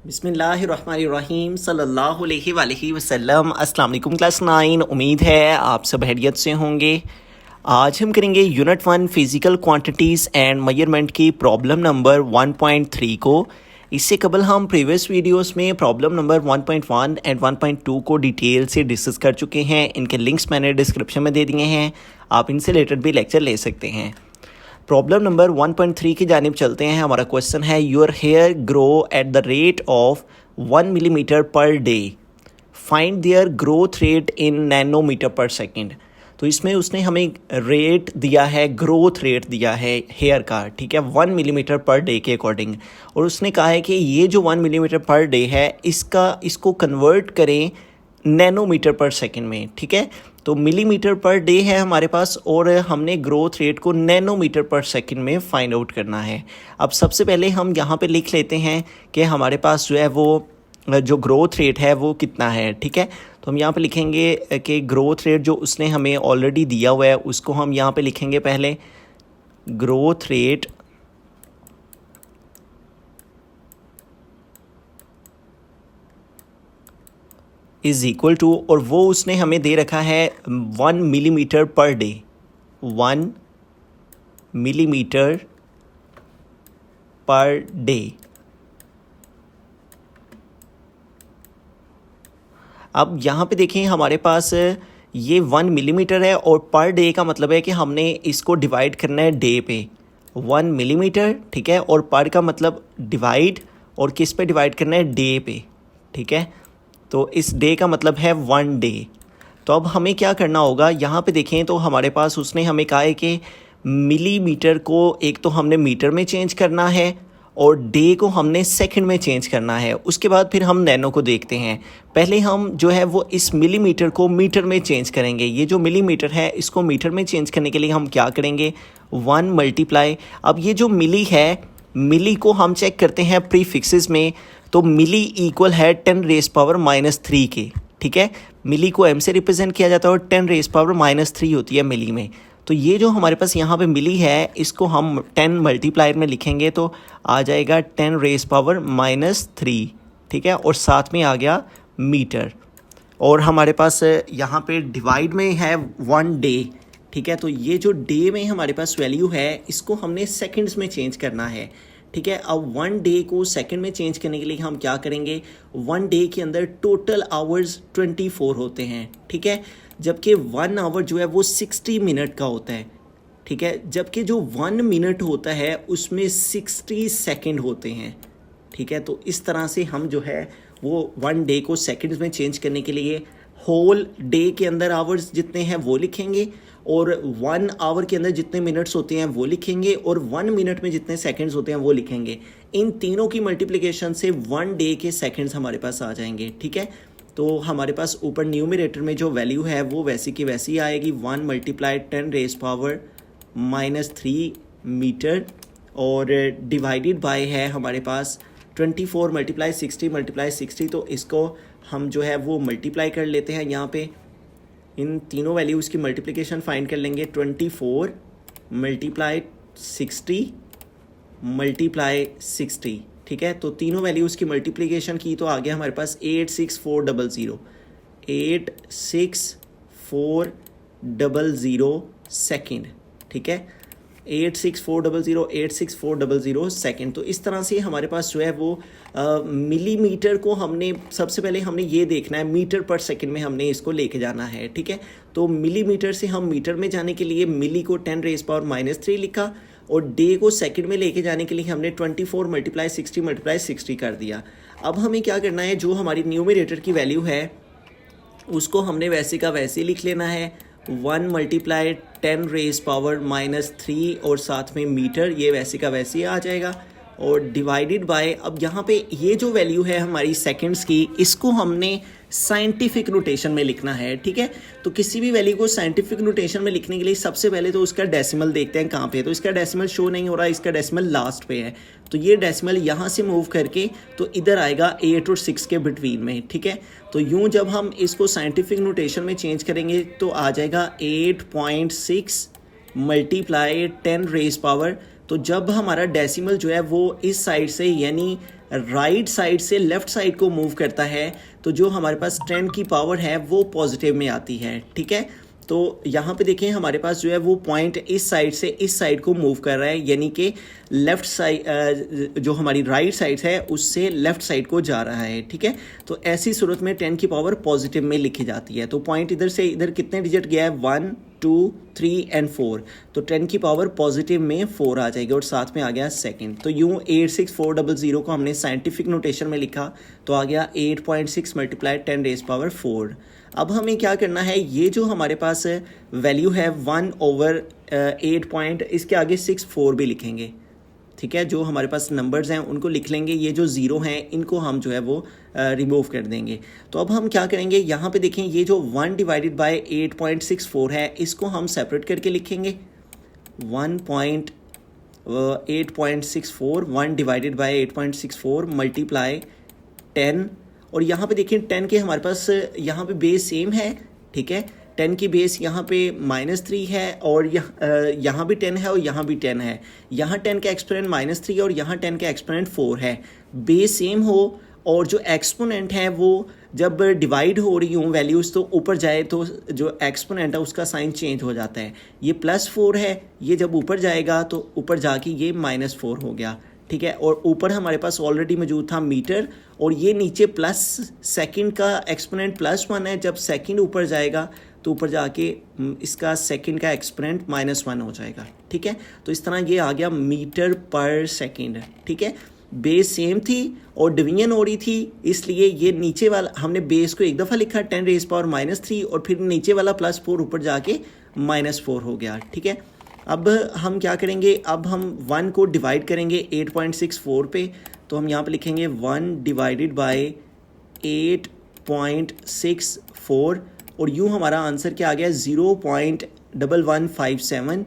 बिस्मिल्लाहिर्रहमानिर्रहीम सल्लल्लाहु अलैहि वसल्लम। अस्सलाम वालेकुम क्लास 9। उम्मीद है आप सब खैरियत से होंगे। आज हम करेंगे unit 1 physical quantities and measurement की प्रॉब्लम नंबर 1.3 को। इससे कबल हम प्रीवियस वीडियोस में प्रॉब्लम नंबर 1.1 एंड 1.2 को डिटेल से डिस्कस कर चुके हैं। इनके लिंक्स मैंने डिस्क्रिप्शन में दे दिए हैं, आप इनसे रिलेटेड भी लेक्चर ले सकते हैं। प्रॉब्लम नंबर 1.3 की जानिब चलते हैं। हमारा क्वेश्चन है your hair grow at the rate of 1 millimetre per day, find their growth rate in nanometre per second. तो इसमें उसने हमें रेट दिया है, ग्रोथ रेट दिया है हेयर का, ठीक है, 1 मिलीमीटर पर डे के अकॉर्डिंग। और उसने कहा है कि ये जो 1 मिलीमीटर पर डे है इसको कन्वर्ट करें नैनोमीटर पर सेकंड में, ठीक है। तो मिलीमीटर पर डे है हमारे पास और हमने ग्रोथ रेट को नैनोमीटर पर सेकंड में फाइंड आउट करना है। अब सबसे पहले हम यहाँ पे लिख लेते हैं कि हमारे पास जो है वो जो ग्रोथ रेट है वो कितना है, ठीक है। तो हम यहाँ पे लिखेंगे कि ग्रोथ रेट जो उसने हमें ऑलरेडी दिया हुआ है उसको हम यहाँ पे लिखेंगे पहले growth rate is equal to, और वो उसने हमें दे रखा है 1 millimetre per day, 1 millimetre per day. अब यहाँ पे देखें हमारे पास ये 1 मिलीमीटर है और पर डे का मतलब है कि हमने इसको डिवाइड करना है डे पे, 1 मिलीमीटर, ठीक है, और पर का मतलब डिवाइड, और किस पे डिवाइड करना है, डे पे, ठीक है। तो इस डे का मतलब है 1 डे। तो अब हमें क्या करना होगा, यहाँ पे देखें तो हमारे पास उसने हमें कहा है कि मिलीमीटर को एक तो हमने मीटर में चेंज करना है और डे को हमने सेकंड में चेंज करना है। उसके बाद फिर हम नैनो को देखते हैं। पहले हम जो है वो इस मिलीमीटर को मीटर में चेंज करेंगे। ये जो मिलीमीटर है इसको मीटर में चेंज करने के लिए हम क्या करेंगे, 1 मल्टीप्लाई। अब ये जो मिली है, मिली को हम चेक करते हैं प्रीफिक्सेस में, तो मिली इक्वल है 10⁻³ के, ठीक है। मिली को m से रिप्रेजेंट किया जाता है और 10⁻³ होती है मिली में। तो ये जो हमारे पास यहाँ पे मिली है इसको हम 10 मल्टीप्लायर में लिखेंगे तो आ जाएगा 10⁻³ ठीक है, और साथ में आ गया मीटर। और हमारे पास यहाँ पे डिवाइड में है 1 डे, ठीक है। तो ये जो डे में हमारे पास वैल्यू है इसको हमने सेकंड्स में चेंज करना है, ठीक है। अब 1 डे को सेकंड में चेंज करने के लिए हम क्या करेंगे, 1 डे के अंदर टोटल आवर्स 24 होते हैं, ठीक है, जबकि 1 आवर जो है वो 60 मिनट का होता है, ठीक है। जबकि जो 1 मिनट होता है उसमें 60 सेकंड होते हैं, ठीक है। तो इस तरह से हम जो है वो 1 डे को सेकंड्स में चेंज करने के लिए होल डे के अंदर आवर्स जितने हैं वो लिखेंगे और 1 आवर के अंदर जितने मिनट्स होते हैं वो लिखेंगे और 1 मिनट में जितने सेकंड्स होते हैं वो लिखेंगे। इन तीनों की मल्टीप्लिकेशन से 1 डे के सेकंड्स हमारे पास आ जाएंगे, ठीक है। तो हमारे पास ऊपर न्यूमरेटर में जो वैल्यू है वो वैसी की वैसी आएगी, 1 मल्टीप्लाई 10⁻³ मीटर और डिवाइडेड बाय है हमारे पास 24 मल्टीप्लाई 60 तो इसको हम जो है वो मल्टीप्लाई कर लेते हैं। यहाँ पे इन तीनों वैल्यूज़ की मल्टीप्लिकेशन फाइंड कर लेंगे, 24 मल्टीप्लाई 60 ठीक है। तो तीनों वैल्यूज़ की मल्टीप्लिकेशन की तो आ गया हमारे पास 86400 सेकेंड, ठीक है, 86400 सेकेंड। तो इस तरह से हमारे पास जो है वो मिलीमीटर को हमने सबसे पहले हमने ये देखना है, मीटर पर सेकंड में हमने इसको लेके जाना है, ठीक है। तो मिलीमीटर से हम मीटर में जाने के लिए मिली को 10⁻³ लिखा और डे को सेकंड में लेके जाने के लिए हमने 24 मल्टीप्लाई 60 कर दिया। अब हमें क्या करना है, जो हमारी न्यूमरेटर की वैल्यू है उसको हमने वैसे का वैसे लिख लेना है, 1 मल्टीप्लाई 10⁻³ और साथ में मीटर, ये वैसे का वैसे आ जाएगा और डिवाइडेड बाय, अब यहाँ पे ये जो वैल्यू है हमारी सेकंड्स की इसको हमने साइंटिफिक नोटेशन में लिखना है, ठीक है। तो किसी भी वैल्यू को साइंटिफिक नोटेशन में लिखने के लिए सबसे पहले तो उसका डेसिमल देखते हैं कहाँ पे है। तो इसका डेसिमल शो नहीं हो रहा, इसका डेसिमल लास्ट पे है, तो ये डेसिमल यहाँ से मूव करके तो इधर आएगा 8 और 6 के बिटवीन में, ठीक है। तो यूँ जब हम इसको साइंटिफिक नोटेशन में चेंज करेंगे तो आ जाएगा 8.6 मल्टीप्लाई 10⁻, तो जब हमारा डेसिमल जो है वो इस साइड से यानी राइट साइड से लेफ़्ट साइड को मूव करता है तो जो हमारे पास 10 की पावर है वो पॉजिटिव में आती है, ठीक है। तो यहाँ पे देखें हमारे पास जो है वो पॉइंट इस साइड से इस साइड को मूव कर रहा है, यानी कि लेफ़्ट साइड जो हमारी राइट साइड है उससे लेफ़्ट साइड को जा रहा है, ठीक है। तो ऐसी सूरत में 10 की पावर पॉजिटिव में लिखी जाती है। तो पॉइंट इधर से इधर कितने डिजिट गया है, 1 2 3 एंड 4, तो 10 की पावर पॉजिटिव में 4 आ जाएगी और साथ में आ गया सेकंड। तो यूँ 86400 को हमने साइंटिफिक नोटेशन में लिखा तो आ गया 8.6 मल्टीप्लाई 10 रेज पावर 4। अब हमें क्या करना है, ये जो हमारे पास वैल्यू है 1/8 पॉइंट, इसके आगे 64 भी लिखेंगे, ठीक है। जो हमारे पास नंबर्स हैं उनको लिख लेंगे, ये जो ज़ीरो हैं इनको हम जो है वो रिमूव कर देंगे। तो अब हम क्या करेंगे, यहाँ पे देखें ये जो 1 डिवाइडेड बाय 8.64 है इसको हम सेपरेट करके लिखेंगे। 8.64 1 डिवाइडेड बाय 8.64 मल्टीप्लाई 10, और यहाँ पे देखिए 10 के हमारे पास यहाँ पे बेस सेम है, ठीक है। 10 की बेस यहाँ पे -3 है और यहाँ भी 10 है और यहाँ भी 10 है। यहाँ 10 का एक्सपोनेंट -3 और यहाँ 10 का एक्सपोनेंट 4 है। बेस सेम हो और जो एक्सपोनेंट है वो जब डिवाइड हो रही हूँ वैल्यूज़ तो ऊपर जाए तो जो एक्सपोनेंट है उसका साइन चेंज हो जाता है। ये +4 है, ये जब ऊपर जाएगा तो ऊपर जाके ये -4 हो गया, ठीक है। और ऊपर हमारे पास ऑलरेडी मौजूद था मीटर, और ये नीचे प्लस सेकंड का एक्सपोनेंट +1 है, जब सेकंड ऊपर जाएगा तो ऊपर जाके इसका सेकंड का एक्सपोनेंट -1 हो जाएगा, ठीक है। तो इस तरह ये आ गया मीटर पर सेकंड, ठीक है। बेस सेम थी और डिवीजन हो रही थी, इसलिए ये नीचे वाला हमने बेस को एक दफ़ा लिखा 10 रेज़ पावर -3 और फिर नीचे वाला +4 ऊपर जाके -4 हो गया, ठीक है। अब हम क्या करेंगे, अब हम 1 को डिवाइड करेंगे 8.64 पे, तो हम यहाँ पे लिखेंगे 1 डिवाइडेड बाय 8.64 और यूँ हमारा आंसर क्या आ गया, 0.1157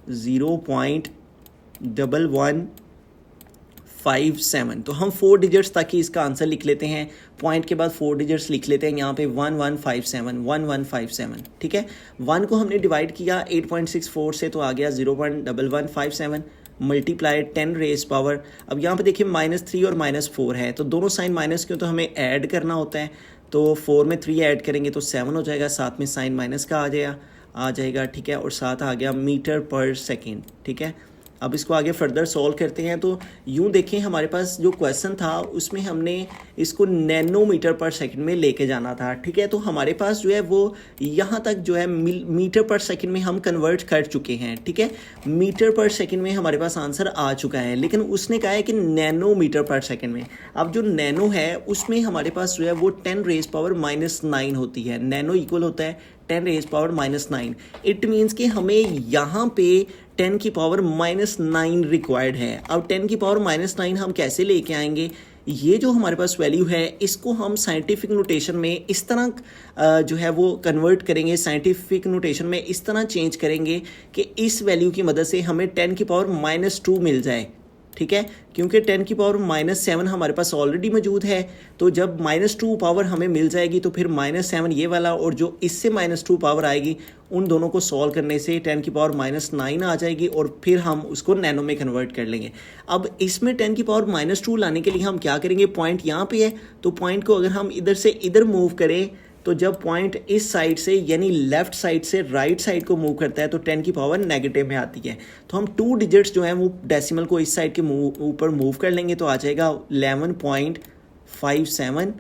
0.1157। तो हम 4 डिजिट्स तक ही इसका आंसर लिख लेते हैं, पॉइंट के बाद 4 डिजिट्स लिख लेते हैं यहाँ पे 1157, ठीक है। 1 को हमने डिवाइड किया 8.64 से तो आ गया 0.1157 मल्टीप्लाई 10 रेज पावर। अब यहाँ पे देखिए -3 और -4 है, तो दोनों साइन माइनस क्यों, तो हमें ऐड करना होता है, तो 4 में 3 ऐड करेंगे तो 7 हो जाएगा, साथ में साइन माइनस का आ जाएगा, ठीक है। और साथ आ गया मीटर पर सेकेंड, ठीक है। अब इसको आगे फर्दर सॉल्व करते हैं। तो यूँ देखें हमारे पास जो क्वेश्चन था उसमें हमने इसको नैनोमीटर पर सेकंड में लेके जाना था, ठीक है। तो हमारे पास जो है वो यहाँ तक जो है मीटर पर सेकंड में हम कन्वर्ट कर चुके हैं, ठीक है। मीटर पर सेकंड में हमारे पास आंसर आ चुका है, लेकिन उसने कहा है कि नैनोमीटर पर सेकंड में। अब जो नैनो है उसमें हमारे पास जो है वो 10 रेज पावर -9 होती है। नैनो इक्वल होता है 10 रेज पावर -9। इट मीन्स कि हमें यहाँ पे 10 की पावर -9 रिक्वायर्ड है। अब 10 की पावर -9 हम कैसे लेके आएंगे, ये जो हमारे पास वैल्यू है इसको हम साइंटिफिक नोटेशन में इस तरह जो है वो कन्वर्ट करेंगे, साइंटिफिक नोटेशन में इस तरह चेंज करेंगे कि इस वैल्यू की मदद से हमें 10 की पावर -2 मिल जाए, ठीक है। क्योंकि 10 की पावर -7 हमारे पास ऑलरेडी मौजूद है, तो जब -2 पावर हमें मिल जाएगी तो फिर -7 ये वाला और जो इससे -2 पावर आएगी उन दोनों को सॉल्व करने से 10 की पावर -9 आ जाएगी और फिर हम उसको नैनो में कन्वर्ट कर लेंगे। अब इसमें 10 की पावर -2 लाने के लिए हम क्या करेंगे, पॉइंट यहाँ पे है तो पॉइंट को अगर हम इधर से इधर मूव करें तो जब पॉइंट इस साइड से यानी लेफ्ट साइड से राइट साइड को मूव करता है तो 10 की पावर नेगेटिव में आती है। तो हम 2 डिजिट्स जो हैं वो डेसिमल को इस साइड के ऊपर मूव कर लेंगे तो आ जाएगा 11.57,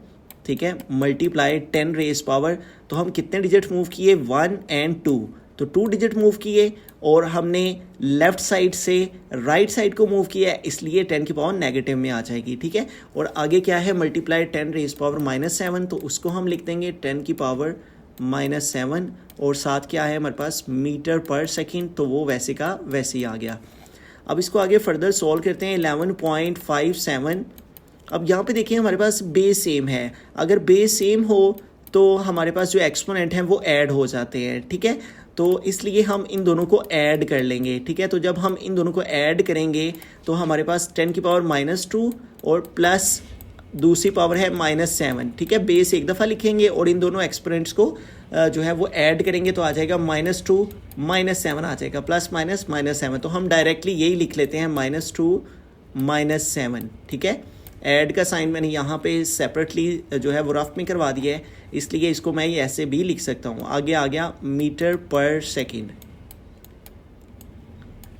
ठीक है, मल्टीप्लाई 10 रेज पावर। तो हम कितने डिजिट मूव किए, 1 और 2, तो 2 डिजिट मूव किए और हमने लेफ़्ट साइड से राइट साइड को मूव किया है, इसलिए 10 की पावर नेगेटिव में आ जाएगी, ठीक है। और आगे क्या है, मल्टीप्लाई 10 रेज पावर -7, तो उसको हम लिख देंगे 10 की पावर -7 और साथ क्या है हमारे पास मीटर पर सेकंड, तो वो वैसे का वैसे ही आ गया। अब इसको आगे फर्दर सॉल्व करते हैं 11.57। अब यहाँ पे देखिए हमारे पास बेस सेम है, अगर बेस सेम हो तो हमारे पास जो एक्सपोनेंट हैं वो ऐड हो जाते हैं, ठीक है। तो इसलिए हम इन दोनों को ऐड कर लेंगे, ठीक है। तो जब हम इन दोनों को ऐड करेंगे तो हमारे पास 10 की पावर -2 और प्लस दूसरी पावर है -7, ठीक है। बेस एक दफ़ा लिखेंगे और इन दोनों एक्सपोनेंट्स को जो है वो ऐड करेंगे तो आ जाएगा -2 -7 आ जाएगा, प्लस माइनस -7। तो हम डायरेक्टली यही लिख लेते हैं -2 -7, ठीक है। ऐड का साइन मैंने यहाँ पे सेपरेटली जो है वो रफ में करवा दिया है, इसलिए इसको मैं ये ऐसे भी लिख सकता हूँ। आगे आ गया मीटर पर सेकेंड।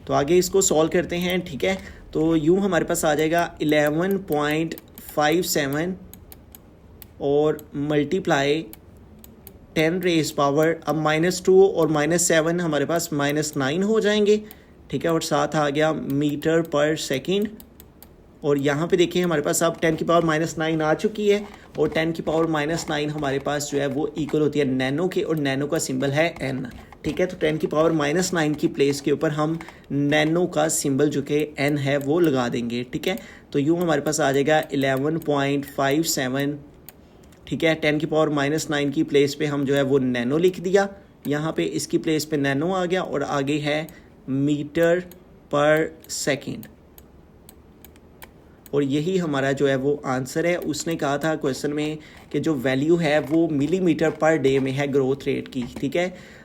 तो आगे इसको सॉल्व करते हैं, ठीक है। तो यूँ हमारे पास आ जाएगा 11.57 और मल्टीप्लाई 10 रेज पावर, अब -2 और -7 हमारे पास -9 हो जाएंगे, ठीक है। और साथ आ गया मीटर पर सेकेंड। और यहाँ पे देखिए हमारे पास अब 10 की पावर -9 आ चुकी है, और 10 की पावर -9 हमारे पास जो है वो इक्वल होती है नैनो के, और नैनो का सिंबल है n, ठीक है। तो 10 की पावर -9 की प्लेस के ऊपर हम नैनो का सिंबल जो कि n है वो लगा देंगे, ठीक है। तो यूँ हमारे पास आ जाएगा 11.57, ठीक है। 10 की पावर -9 की प्लेस पे हम जो है वो नैनो लिख दिया, यहाँ पे इसकी प्लेस पे नैनो आ गया, और आगे है मीटर पर सेकेंड, और यही हमारा जो है वो आंसर है। उसने कहा था क्वेश्चन में कि जो वैल्यू है वो मिलीमीटर पर डे में है ग्रोथ रेट की, ठीक है।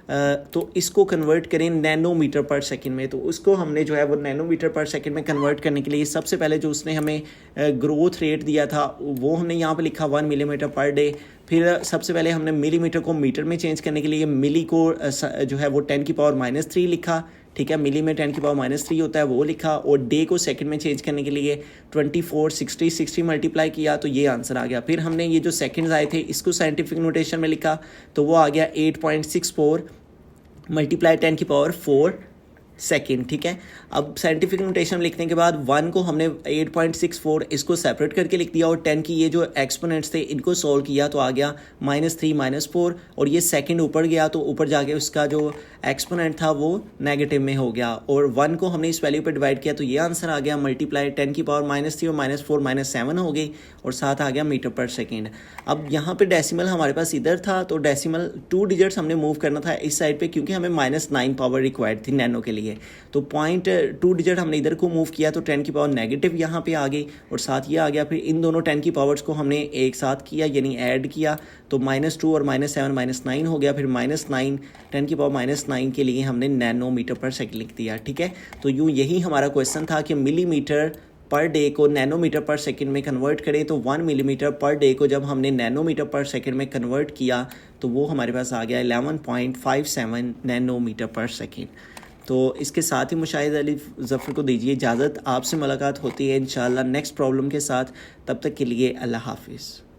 तो इसको कन्वर्ट करें नैनोमीटर पर सेकंड में, तो उसको हमने जो है वो नैनोमीटर पर सेकंड में कन्वर्ट करने के लिए सबसे पहले जो उसने हमें ग्रोथ रेट दिया था वो हमने यहाँ पे लिखा 1 मिलीमीटर पर डे। फिर सबसे पहले हमने मिलीमीटर को मीटर में चेंज करने के लिए मिली को जो है वो 10 की पावर -3 लिखा, ठीक है। मिली में 10 की पावर -3 होता है वो लिखा, और डे को सेकंड में चेंज करने के लिए 24 60 मल्टीप्लाई किया, तो ये आंसर आ गया। फिर हमने ये जो सेकंड्स आए थे इसको साइंटिफिक नोटेशन में लिखा, तो वो आ गया 8.64 मल्टीप्लाई 10 की पावर 4 सेकेंड, ठीक है। अब साइंटिफिक नोटेशन लिखने के बाद 1 को हमने 8.64 इसको सेपरेट करके लिख दिया, और 10 की ये जो एक्सपोनेंट्स थे इनको सोल्व किया, तो आ गया -3 -4, और ये सेकंड ऊपर गया तो ऊपर जाके उसका जो एक्सपोनेंट था वो नेगेटिव में हो गया, और 1 को हमने इस वैल्यू पे डिवाइड किया, तो ये आंसर आ गया मल्टीप्लाई 10 की पावर -3 और -4 -7 हो गई, और साथ आ गया मीटर पर सेकेंड। अब यहाँ पे डेसिमल हमारे पास इधर था, तो डेसिमल 2 डिजिट्स हमने मूव करना था इस साइड पे, क्योंकि हमें -9 पावर रिक्वायर्ड थी नैनो के लिए। तो 0.2 डिजिट हमने इधर को मूव किया, तो 10 की पावर नेगेटिव यहाँ पे आ गई, और साथ ये आ गया। फिर इन दोनों 10 की पावर्स को हमने एक साथ किया, यानी ऐड किया, तो -2 और -7 -9 हो गया। फिर -9 10 की पावर -9 के लिए हमने नैनोमीटर पर सेकंड लिख दिया, ठीक है। तो यूँ यही हमारा क्वेश्चन था कि मिलीमीटर पर डे को नैनोमीटर पर सेकंड में कन्वर्ट करें, तो 1 मिलीमीटर पर डे को जब हमने नैनोमीटर पर सेकंड में कन्वर्ट किया, तो वो हमारे पास आ गया 11.57 नैनोमीटर पर सेकंड। तो इसके साथ ही मुशाहिद अली ज़फ़र को दीजिए इजाज़त। आपसे मुलाकात होती है इंशाअल्लाह नेक्स्ट प्रॉब्लम के साथ, तब तक के लिए अल्लाह हाफिज़।